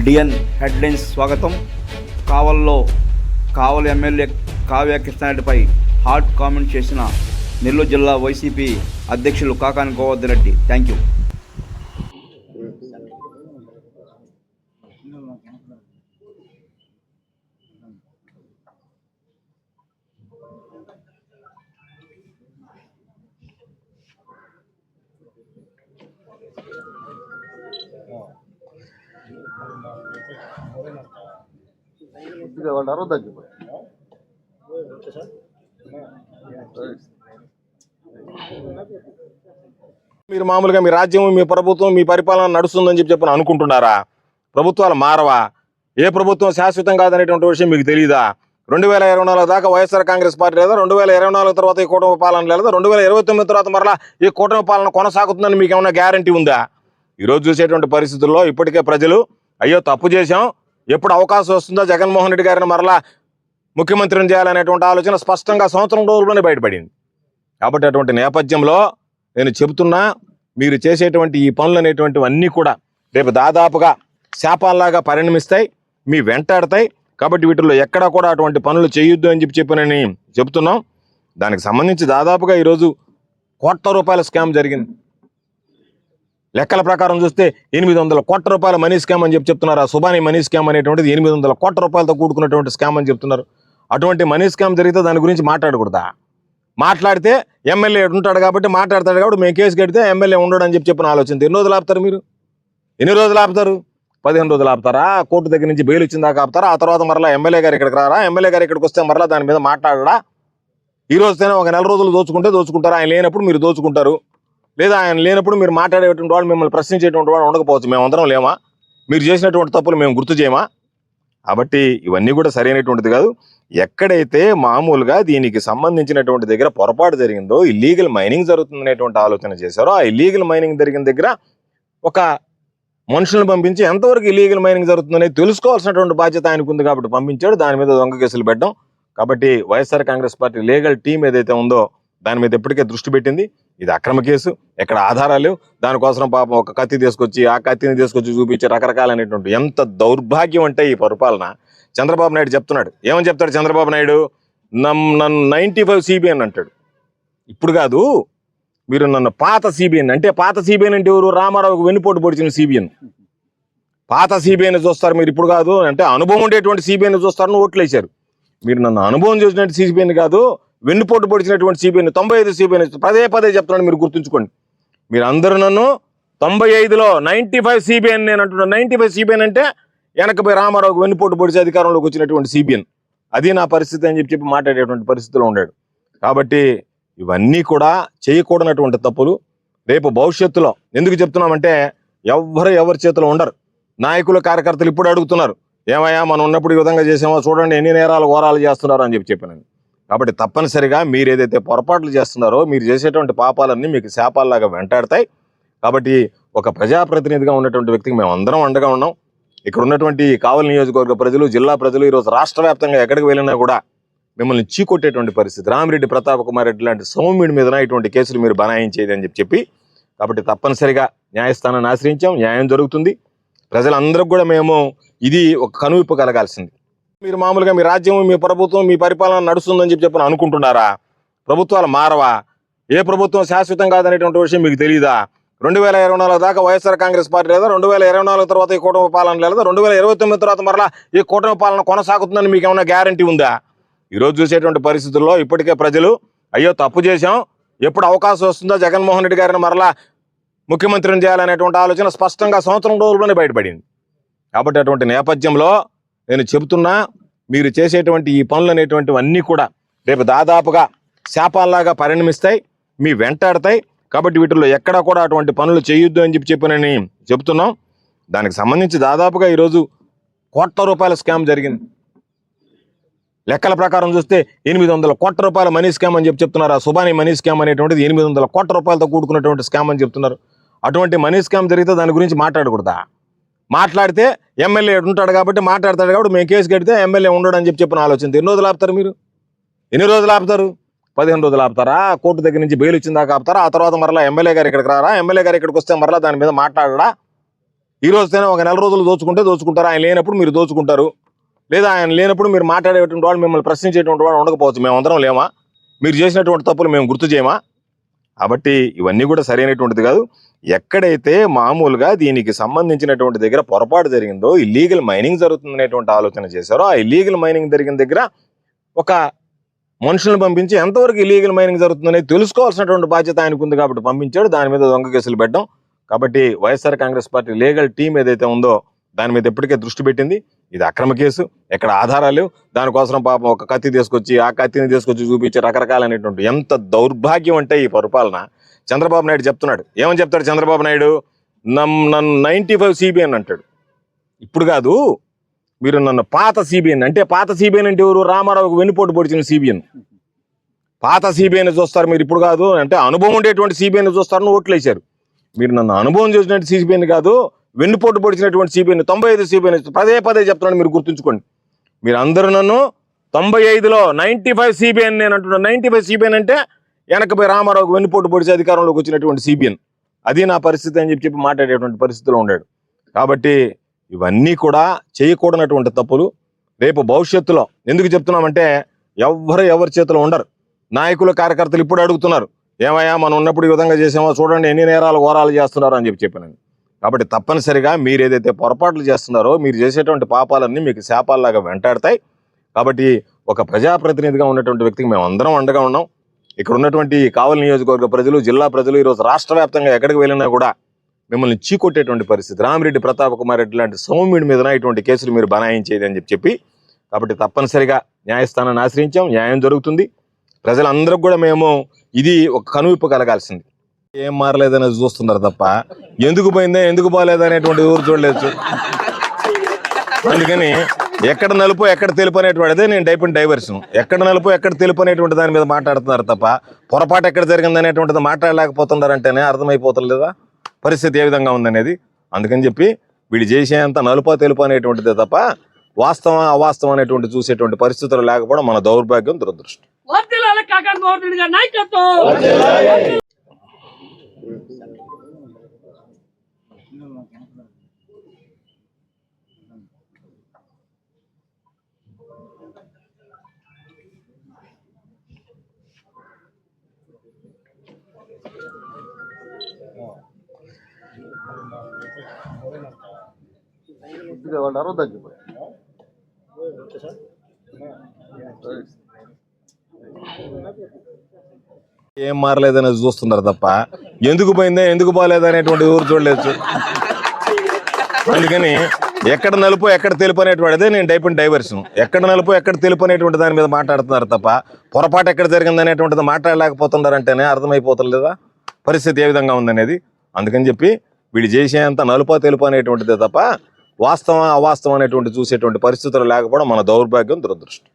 డిఎన్ headlines స్వాగతం. కావల్లో Kavali MLA Kavya కృష్ణారెడ్డిపై హాట్ కామెంట్ చేసిన నెల్లూరు జిల్లా వైసీపీ అధ్యక్షులు కాకాని గోవర్ధన్ రెడ్డి. Thank you. మీరు మామూలుగా మీ రాజ్యం, మీ ప్రభుత్వం, మీ పరిపాలన నడుస్తుందని చెప్పి అనుకుంటున్నారా? ప్రభుత్వాలు మారవా? ఏ ప్రభుత్వం శాశ్వతం కాదనేటువంటి విషయం మీకు తెలియదా? 2024 దాకా వైఎస్ఆర్ కాంగ్రెస్ పార్టీ లేదా, 2024 తర్వాత ఈ కూటమి పాలన లేదా, 2029 తర్వాత మరలా ఈ కూటమి పాలన కొనసాగుతుందని మీకు ఏమైనా గ్యారంటీ ఉందా? ఈరోజు చూసేటువంటి పరిస్థితుల్లో ఇప్పటికే ప్రజలు అయ్యో తప్పు చేశాం, ఎప్పుడు అవకాశం వస్తుందో జగన్మోహన్ రెడ్డి గారిని మరలా ముఖ్యమంత్రిని చేయాలనేటువంటి ఆలోచన స్పష్టంగా సంవత్సరం రోజుల్లోనే బయటపడింది. కాబట్టి అటువంటి నేపథ్యంలో నేను చెబుతున్నా, మీరు చేసేటువంటి ఈ పనులు అనేటువంటివన్నీ కూడా రేపు దాదాపుగా శాపాల్లాగా పరిణమిస్తాయి, మీ వెంటాడతాయి. కాబట్టి వీటిల్లో ఎక్కడా కూడా అటువంటి పనులు చేయొద్దు అని చెప్పి చెబుతున్నాం. దానికి సంబంధించి దాదాపుగా ఈరోజు ₹1,00,00,000 స్కామ్ జరిగింది. లెక్కల ప్రకారం చూస్తే 800 కోట్ల రూపాయల మనీ స్కామ్ అని చెప్తున్నారు. ఆ సుబానీ మనీ స్కామ్ అనేటువంటిది 800 కోట్ల రూపాయలతో కూడుకున్నటువంటి స్కామ్ అని చెప్తున్నారు. అటువంటి మనీ స్కామ్ జరిగితే దాని గురించి మాట్లాడకూడదా? మాట్లాడితే ఎమ్మెల్యే ఉంటాడు కాబట్టి మాట్లాడతాడు కాబట్టి మేము కేసు కడితే ఎమ్మెల్యే ఉండడు అని చెప్పిన ఆలోచన ఎన్ని రోజులు ఆపుతారు? మీరు ఎన్ని రోజులు ఆపుతారు? 15 రోజులు ఆపుతారా? కోర్టు దగ్గర నుంచి బెయిల్ వచ్చిన దాకా ఆపుతారా? ఆ తర్వాత మరలా ఎమ్మెల్యే గారు ఇక్కడికి రారా? ఎమ్మెల్యే గారు ఇక్కడికి వస్తే మరలా దాని మీద మాట్లాడరా? ఈ రోజుతేనే ఒక నెల రోజులు దోచుకుంటారు. ఆయన లేనప్పుడు మీరు దోచుకుంటారు, లేదా ఆయన లేనప్పుడు మీరు మాట్లాడేటువంటి వాళ్ళు, మిమ్మల్ని ప్రశ్నించేటువంటి వాళ్ళు ఉండకపోవచ్చు. మేమందరం లేమా? మీరు చేసినటువంటి తప్పులు మేము గుర్తు చేయమా? కాబట్టి ఇవన్నీ కూడా సరైనటువంటిది కాదు. ఎక్కడైతే మామూలుగా దీనికి సంబంధించినటువంటి దగ్గర పొరపాటు జరిగిందో, ఇల్లీగల్ మైనింగ్ జరుగుతుందనేటువంటి ఆలోచన చేశారో, ఆ ఇల్లీగల్ మైనింగ్ జరిగిన దగ్గర ఒక మనుషులను పంపించి ఎంతవరకు ఇల్లీగల్ మైనింగ్ జరుగుతుందనేది తెలుసుకోవాల్సినటువంటి బాధ్యత ఆయనకు ఉంది కాబట్టి పంపించాడు. దాని మీద దొంగ కేసులు పెట్టడం. కాబట్టి YSR Congress party legal team ఏదైతే ఉందో దాని మీద ఎప్పటికే దృష్టి పెట్టింది. ఇది అక్రమ కేసు, ఎక్కడ ఆధారాలు లేవు. దానికోసం పాపం ఒక కత్తి తీసుకొచ్చి ఆ కత్తిని తీసుకొచ్చి చూపించి రకరకాలైనటువంటి, ఎంత దౌర్భాగ్యం అంటే ఈ పరిపాలన. చంద్రబాబు నాయుడు చెప్తున్నాడు. ఏమని చెప్తాడు చంద్రబాబు నాయుడు? నన్ను 95 సిబిఎన్ అంటాడు. ఇప్పుడు కాదు, మీరు నన్ను పాత సిబిఎన్ అంటే, పాత సిబిఎన్ అంటే ఎవరు? రామారావుకు వెన్నుపోటు పొడిచిన సిబిఎన్. పాత సిబిఎన్ చూస్తారు మీరు, ఇప్పుడు కాదు. అంటే అనుభవం ఉండేటువంటి సిబిఎన్ చూస్తారని ఓట్లు వేశారు. మీరు నన్ను అనుభవం చేసినట్టు సిబిఎన్ కాదు, వెన్నుపోటు పొడిచినటువంటి సిబిఎన్, 95 సిబిఎన్ పదే చెప్తున్నాను, మీరు గుర్తుంచుకోండి. మీరు అందరూ నన్ను 95లో 95 సిబిఎన్ నేను అంటున్నాను. 95 సిబిఎన్ అంటే వెనకపై రామారావుకు వెన్నుపోటు పొడిచి అధికారంలోకి వచ్చినటువంటి సిబిఎన్. అది నా పరిస్థితి అని చెప్పి మాట్లాడేటువంటి పరిస్థితిలో ఉన్నాడు. కాబట్టి ఇవన్నీ కూడా చేయకూడనటువంటి తప్పులు. రేపు భవిష్యత్తులో ఎందుకు చెప్తున్నామంటే, ఎవరి చేతిలో ఉండరు. నాయకులు, కార్యకర్తలు ఇప్పుడు అడుగుతున్నారు, ఏమయ్యా మనం ఉన్నప్పుడు ఈ విధంగా చేసామో చూడండి, ఎన్ని నేరాలు ఘోరాలు చేస్తున్నారు అని చెప్పాను. కాబట్టి తప్పనిసరిగా మీరు ఏదైతే పొరపాట్లు చేస్తున్నారో, మీరు చేసేటువంటి పాపాలన్నీ మీకు శాపాల్లాగా వెంటాడతాయి. కాబట్టి ఒక ప్రజాప్రతినిధిగా ఉన్నటువంటి వ్యక్తికి మేము అందరం అండగా ఉన్నాం. ఇక్కడ ఉన్నటువంటి కావలి నియోజకవర్గ ప్రజలు, జిల్లా ప్రజలు ఈరోజు రాష్ట్ర వ్యాప్తంగా ఎక్కడికి వెళ్ళినా కూడా మిమ్మల్ని చీకొట్టేటువంటి పరిస్థితి. రామిరెడ్డి ప్రతాప్ కుమార్ రెడ్డి లాంటి సౌమ్యుడి మీద ఇటువంటి కేసులు మీరు బనాయించేది అని చెప్పి కాబట్టి తప్పనిసరిగా న్యాయస్థానాన్ని ఆశ్రయించాం. న్యాయం జరుగుతుంది. ప్రజలందరికీ కూడా మేము ఇది ఒక కనువిప్పు కలగాల్సింది. మీరు మామూలుగా మీ రాజ్యం, మీ ప్రభుత్వం, మీ పరిపాలన నడుస్తుందని చెప్పి అనుకుంటున్నారా? ప్రభుత్వాలు మారవా? ఏ ప్రభుత్వం శాశ్వతం కాదనేటువంటి విషయం మీకు తెలియదా? 2024 దాకా వైఎస్ఆర్ కాంగ్రెస్ పార్టీ లేదా, 2024 తర్వాత ఈ కూటమి పాలన లేదా, 2029 తర్వాత మరలా ఈ కూటమి పాలన కొనసాగుతుందని మీకు ఏమైనా గ్యారంటీ ఉందా? ఈరోజు చూసేటువంటి పరిస్థితుల్లో ఇప్పటికే ప్రజలు అయ్యో తప్పు చేశాం, ఎప్పుడు అవకాశం వస్తుందో జగన్మోహన్ రెడ్డి గారిని మరలా ముఖ్యమంత్రిని చేయాలనేటువంటి ఆలోచన స్పష్టంగా సంవత్సరం రోజుల్లోనే బయటపడింది. కాబట్టి అటువంటి నేపథ్యంలో నేను చెబుతున్నా, మీరు చేసేటువంటి ఈ పనులు అనేటువంటివన్నీ కూడా రేపు దాదాపుగా శాపాల్లాగా పరిణమిస్తాయి, మీ వెంటాడతాయి. కాబట్టి వీటిల్లో ఎక్కడా కూడా అటువంటి పనులు చేయొద్దు అని చెప్పి చెబుతున్నాం. దానికి సంబంధించి దాదాపుగా ఈరోజు ₹1,00,00,000 స్కామ్ జరిగింది. లెక్కల ప్రకారం చూస్తే 800 కోట్ల రూపాయల మనీ స్కామ్ అని చెప్తున్నారు. ఆ సుబానీ మనీ స్కామ్ అనేటువంటిది 800 కోట్ల రూపాయలతో కూడుకున్నటువంటి స్కామ్ అని చెప్తున్నారు. అటువంటి మనీ స్కామ్ జరిగితే దాని గురించి మాట్లాడకూడదా? మాట్లాడితే ఎమ్మెల్యే ఉంటాడు కాబట్టి మాట్లాడతాడు కాబట్టి మేము కేసు కడితే ఎమ్మెల్యే ఉండడు అని చెప్పిన ఆలోచన ఎన్ని రోజులు ఆపుతారు? మీరు ఎన్ని రోజులు ఆపుతారు? 15 రోజులు ఆపుతారా? కోర్టు దగ్గర నుంచి బెయిల్ వచ్చిన దాకా ఆపుతారా? ఆ తర్వాత మరలా ఎమ్మెల్యే గారు ఇక్కడికి రారా? ఎమ్మెల్యే గారు ఇక్కడికి వస్తే మరలా దాని మీద మాట్లాడరా? ఈ రోజుతేనే ఒక నెల రోజులు దోచుకుంటారు, ఆయన లేనప్పుడు మీరు దోచుకుంటారు, లేదా ఆయన లేనప్పుడు మీరు మాట్లాడేటువంటి వాళ్ళు మిమ్మల్ని ప్రశ్నించేటువంటి వాళ్ళు ఉండకపోవచ్చు. మేమందరం లేమా? మీరు చేసినటువంటి తప్పులు మేము గుర్తు చేయమా? కాబట్టి ఇవన్నీ కూడా సరైనటువంటిది కాదు. ఎక్కడైతే మామూలుగా దీనికి సంబంధించినటువంటి దగ్గర పొరపాటు జరిగిందో, ఇల్లీగల్ మైనింగ్ జరుగుతుందనేటువంటి ఆలోచన చేశారో, ఆ ఇల్లీగల్ మైనింగ్ జరిగిన దగ్గర ఒక మనుషులను పంపించి ఎంతవరకు ఇల్లీగల్ మైనింగ్ జరుగుతుందనేది తెలుసుకోవాల్సినటువంటి బాధ్యత ఆయనకు ఉంది కాబట్టి పంపించాడు. దాని మీద దొంగ కేసులు పెట్టడం. కాబట్టి YSR Congress party legal team ఏదైతే ఉందో దాని మీద ఎప్పటికే దృష్టి పెట్టింది. ఇది అక్రమ కేసు, ఎక్కడ ఆధారాలు లేవు. దానికోసం పాపం ఒక కత్తి తీసుకొచ్చి ఆ కత్తిని తీసుకొచ్చి చూపించి రకరకాలైనటువంటి, ఎంత దౌర్భాగ్యం అంటే ఈ పరిపాలన. చంద్రబాబు నాయుడు చెప్తున్నాడు, ఏమని చెప్తాడు చంద్రబాబు నాయుడు? నన్ను 95 సిబిఎన్ అంటాడు. ఇప్పుడు కాదు, మీరు నన్ను పాత సిబిఎన్ అంటే, పాత సిబిఎన్ అంటే ఎవరు? రామారావుకు వెన్నుపోటు పొడిచిన సిబిఎన్. పాత సిబిఎన్ చూస్తారు మీరు, ఇప్పుడు కాదు అంటే అనుభవం ఉండేటువంటి సిబిఎన్ చూస్తారని ఓట్లు వేశారు. మీరు నన్ను అనుభవం చేసినట్టు సిబిఎన్ కాదు, వెన్నుపోటు పొడిచినటువంటి సిబిఎన్, 95 సిబిఎన్ పదే చెప్తున్నాను, మీరు గుర్తుంచుకోండి. మీరు అందరూ నన్ను 95లో 95 సిబిఎన్ నేను అంటున్నాను. 95 సిబిఎన్ అంటే వెనకపై రామారావుకు వెన్నుపోటు పొడిచి అధికారంలోకి వచ్చినటువంటి సిబిఎన్. అది నా పరిస్థితి అని చెప్పి మాట్లాడేటువంటి పరిస్థితిలో ఉన్నాడు. కాబట్టి ఇవన్నీ కూడా చేయకూడనటువంటి తప్పులు. రేపు భవిష్యత్తులో ఎందుకు చెప్తున్నామంటే, ఎవరి చేతిలో ఉండరు. నాయకులు కార్యకర్తలు ఇప్పుడు అడుగుతున్నారు, ఏమయ్యా మనం ఉన్నప్పుడు ఈ విధంగా చేసామో చూడండి, ఎన్ని నేరాలు ఘోరాలు చేస్తున్నారు అని చెప్పాను. కాబట్టి తప్పనిసరిగా మీరు ఏదైతే పొరపాట్లు చేస్తున్నారో, మీరు చేసేటువంటి పాపాలన్నీ మీకు శాపాల్లాగా వెంటాడతాయి. కాబట్టి ఒక ప్రజాప్రతినిధిగా ఉన్నటువంటి వ్యక్తికి మేము అందరం అండగా ఉన్నాం. ఇక్కడ ఉన్నటువంటి కావలి నియోజకవర్గ ప్రజలు, జిల్లా ప్రజలు ఈరోజు రాష్ట్ర వ్యాప్తంగా ఎక్కడికి వెళ్ళినా కూడా మిమ్మల్ని చీకొట్టేటువంటి పరిస్థితి. రామిరెడ్డి ప్రతాప్ కుమార్ రెడ్డి లాంటి సౌమ్యుడి మీద ఇటువంటి కేసులు మీరు బనాయించేది అని చెప్పి, కాబట్టి తప్పనిసరిగా న్యాయస్థానాన్ని ఆశ్రయించాం, న్యాయం జరుగుతుంది. ప్రజలందరికీ కూడా మేము ఇది ఒక కనువిప్పు కలగాల్సింది. ఏం మారలేదనేది చూస్తున్నారు తప్ప ఎందుకు పోయిందే ఎందుకు పోలేదా అనేటువంటి ఊరు చూడలేదు. అందుకని ఎక్కడ నలుపు ఎక్కడ తెలుపు అనేటువంటి, అదే నేను టైప్ డైవర్షన్, ఎక్కడ నలుపు ఎక్కడ తెలుపు అనేటువంటి దాని మీద మాట్లాడుతున్నారు తప్ప పొరపాటు ఎక్కడ జరిగింది అనేటువంటిది మాట్లాడలేకపోతున్నారంటేనే అర్థమైపోతలేదా పరిస్థితి ఏ విధంగా ఉందనేది. అందుకని చెప్పి వీళ్ళు చేసేంత నలుపా తెలుపు అనేటువంటిదే తప్ప వాస్తవం అవాస్తవం అనేటువంటి చూసేటువంటి పరిస్థితులు లేకపోవడం మన దౌర్భాగ్యం, దురదృష్టం. ఏం మారలేదనేది చూస్తున్నారు తప్ప ఎందుకు పోయిందే ఎందుకు పోలేదా అనేటువంటి ఊరు చూడలేదు. అందుకని ఎక్కడ నలుపు ఎక్కడ తెలుపు అనేటువంటి, అదే నేను టైప్ డైవర్షన్, ఎక్కడ నలుపు ఎక్కడ తెలుపు అనేటువంటి దాని మీద మాట్లాడుతున్నారు తప్ప పొరపాటు ఎక్కడ జరిగింది అనేటువంటిది మాట్లాడలేకపోతున్నారంటేనే అర్థమైపోతలేదా పరిస్థితి ఏ విధంగా ఉందనేది. అందుకని చెప్పి వీళ్ళు చేసేంత నలుపా తెలుపు అనేటువంటిదే తప్ప వాస్తవం అవాస్తవం అనేటువంటి చూసేటువంటి పరిస్థితులు లేకపోవడం మన దౌర్భాగ్యం, దురదృష్టం.